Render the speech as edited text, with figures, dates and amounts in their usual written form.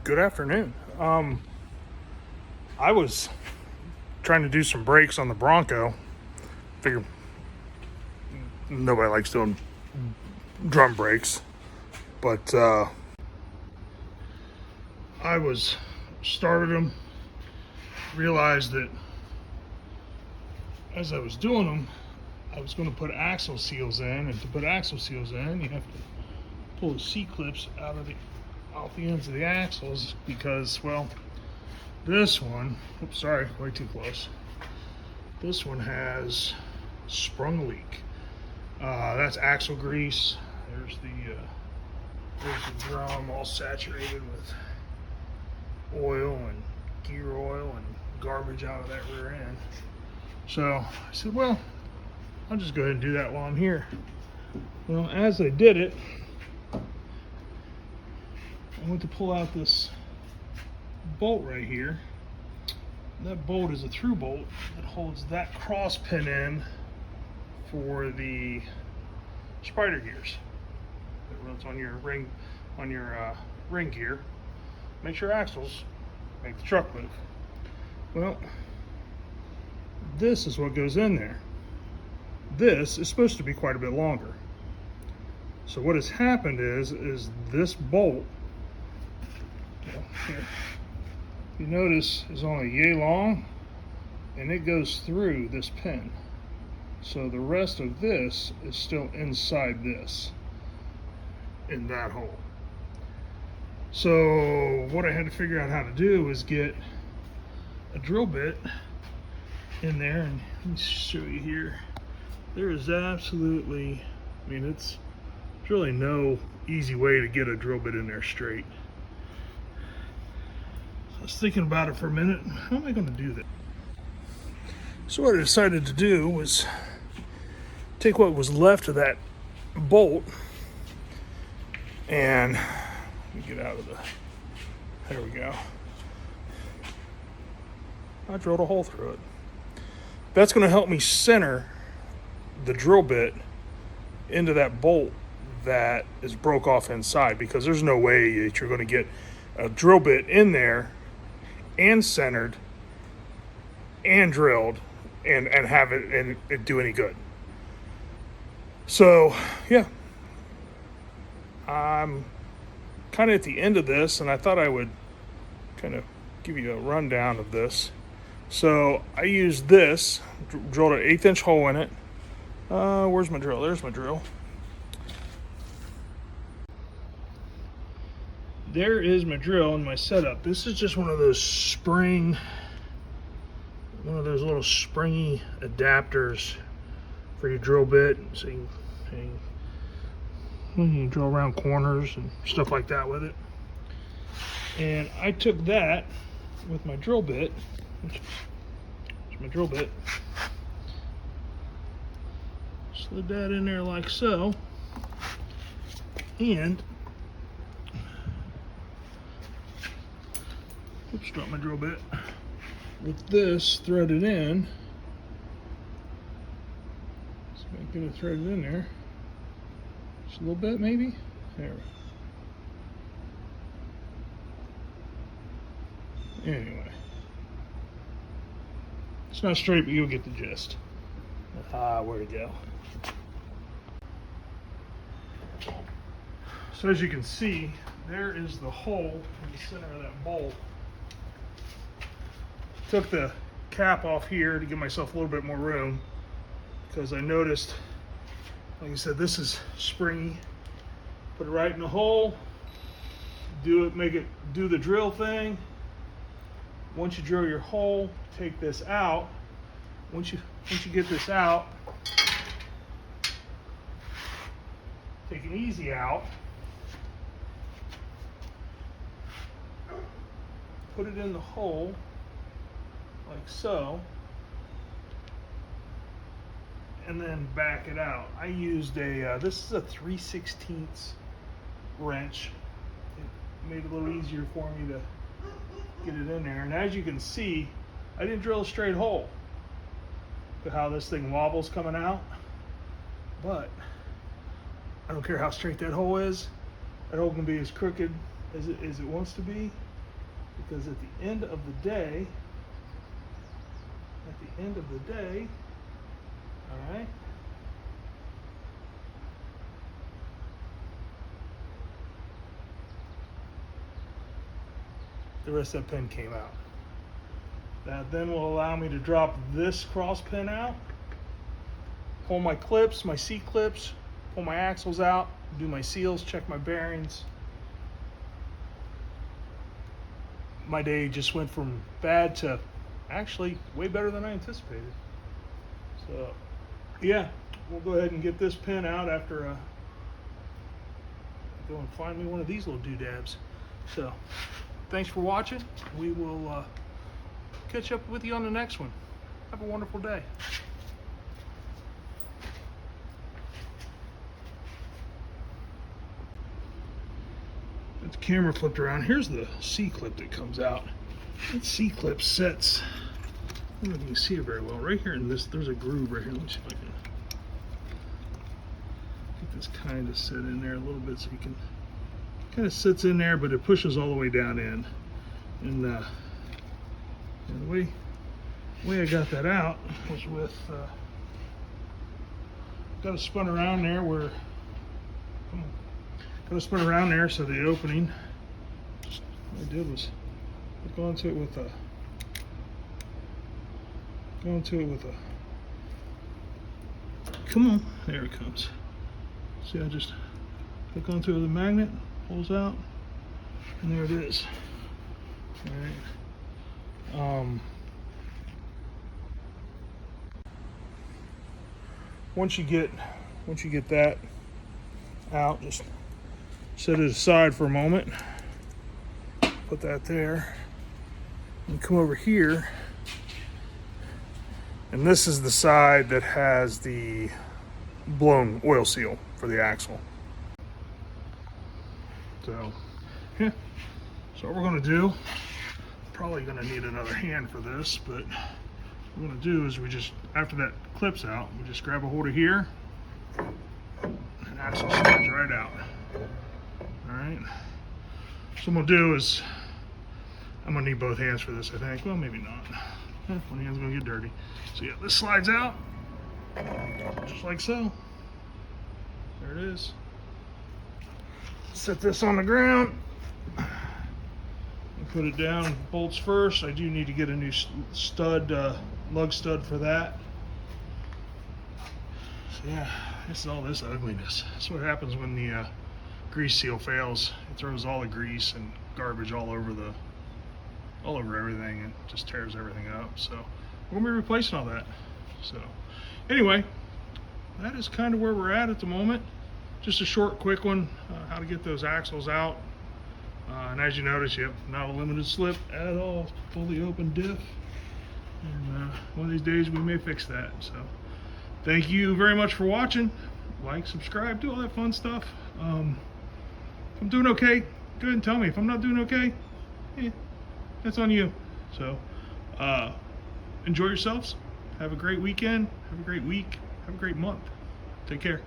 Good afternoon. I was trying to do some brakes on the Bronco. Figure nobody likes doing drum brakes, but I was started them, realized that as I was doing them, I was going to put axle seals in, and to put axle seals in, you have to pull the C-clips off the ends of the axles because, well, this one, oops, sorry, way too close. This one has sprung a leak. That's axle grease. There's the drum all saturated with oil and gear oil and garbage out of that rear end. So I said, well, I'll just go ahead and do that while I'm here. Well, as I did it, I went to pull out this bolt right here. That bolt is a through bolt that holds that cross pin in for the spider gears that runs on your ring gear. Makes your axles make the truck move. Well, this is what goes in there. This is supposed to be quite a bit longer. So what has happened is this bolt, here, you notice, is only yay long, and it goes through this pin. So the rest of this is still inside this, in that hole. So what I had to figure out how to do was get a drill bit in there, and let me show you here. There is absolutely, it's really no easy way to get a drill bit in there straight. I was thinking about it for a minute. How am I going to do that? So what I decided to do was take what was left of that bolt and let me get out of there we go. I drilled a hole through it. That's going to help me center the drill bit into that bolt that is broke off inside, because there's no way that you're going to get a drill bit in there and centered and drilled and have it do any good. So yeah, I'm kind of at the end of this, and I thought I would kind of give you a rundown of this. So I used this, drilled an 1/8 inch hole in it. Where's my drill? There's my drill. There is my drill and my setup. This is just one of those little springy adapters for your drill bit, so you can drill around corners and stuff like that with it. And I took that with my drill bit, which is my drill bit, slid that in there like so, and oops, dropped my drill bit. With this threaded in, so I get it threaded in there. Just a little bit, maybe. There. Anyway, it's not straight, but you'll get the gist. Where to go? So as you can see, there is the hole in the center of that bolt. Took the cap off here to give myself a little bit more room, because I noticed, like I said, this is springy. Put it right in the hole, do the drill thing. Once you drill your hole, take this out. Once you get this out, take an easy out, put it in the hole like so, and then back it out. I used this is a 3/16 wrench. It made it a little easier for me to get it in there. And as you can see, I didn't drill a straight hole. Look at how this thing wobbles coming out. But I don't care how straight that hole is. That hole can be as crooked as it wants to be. because at the end of the day, all right, the rest of that pin came out. That then will allow me to drop this cross pin out, pull my clips, my C clips, pull my axles out, do my seals, check my bearings. My day just went from bad to actually way better than I anticipated. So yeah, we'll go ahead and get this pin out after go and find me one of these little doodads. So thanks for watching. We will catch up with you on the next one. Have a wonderful day. The camera flipped around. Here's the C-clip that comes out. That C-clip sets, I don't know if you can see it very well. Right here in this, there's a groove right here. Let me see if I can get this kind of set in there a little bit so you can, kind of sits in there, but it pushes all the way down in. And the way I got that out was with, got it spun around there where, got it spun around there so the opening, what I did was go into it with a, come on, there it comes. See, I just hook onto it with a magnet, pulls out, and there it is. All right. Once you get that out, just set it aside for a moment. Put that there, and come over here. And this is the side that has the blown oil seal for the axle. So, yeah. So what we're going to do, probably going to need another hand for this, but what we're going to do is we just, after that clips out, we just grab a hold of here, and axle slides right out. All right. So what I'm going to do is, I'm going to need both hands for this, I think. Well, maybe not. One hand's going to get dirty. So yeah, this slides out, just like so. There it is. Set this on the ground. Put it down, bolts first. I do need to get a new stud, lug stud for that. So yeah, this is all this ugliness. That's what happens when the grease seal fails. It throws all the grease and garbage all over everything and just tears everything up. So we're gonna be replacing all that. So anyway, that is kind of where we're at the moment. Just a short, quick one, how to get those axles out. And as you notice, yep, not a limited slip at all, fully open diff. And one of these days we may fix that. So thank you very much for watching. Like, subscribe, do all that fun stuff. If I'm doing okay, go ahead and tell me. If I'm not doing okay, that's on you. So enjoy yourselves. Have a great weekend. Have a great week. Have a great month. Take care.